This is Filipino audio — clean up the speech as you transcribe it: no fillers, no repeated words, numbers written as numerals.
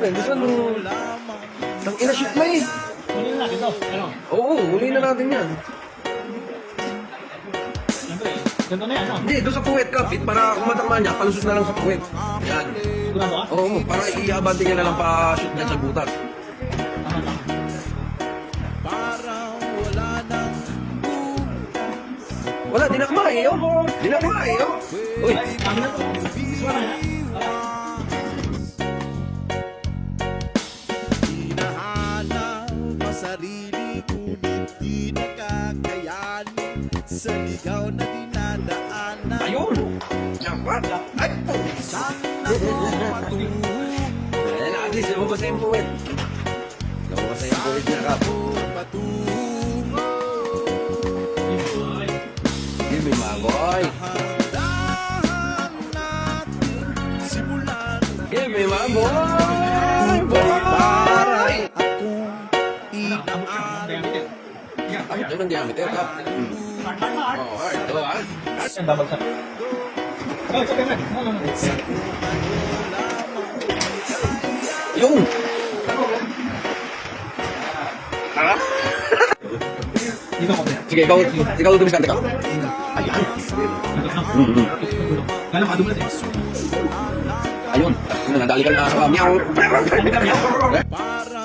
Gusto mo... Ang ina-shoot mo eh. Huli na natin to. Ano? Oo, huli na natin yan. Siyempre, ganito na yan, no? Hindi, doon sa puwet ka, Pit, para kung matama niya, palusot na lang sa puwet. Yan. Sigurado ka? Oo, para iabante niya na lang pa-shoot niya sa butas. Tama, tama. Wala, di na kumain, oh. Di na kumain, oh. Uy, Ay, kami na to. Iswa na yan. Hinahanap ang sarili ngunit di nakakayanin sa ligaw na dinadaanan. ayun. Jackpot. Ay, Saan ako matulog? Ayan, at least, lumabas na yung puwet. Lumabas na yung puwet niya, Kap. Patungo. Give me magoy. Dahan natin simulan. Give me magoy. Para Boy. akong idaan. Ay, ito ng diameter, Kap. Oh, hard. Ito, ha? Yan, babagsak. Oh, it's okay, man. No, no, no. Yung! Ha? Dito ko yan. Sige, ikaw dumiskante ka. Ayan. Gano'n kadumulat eh. Ayun. Nadali ka na. Meow. Para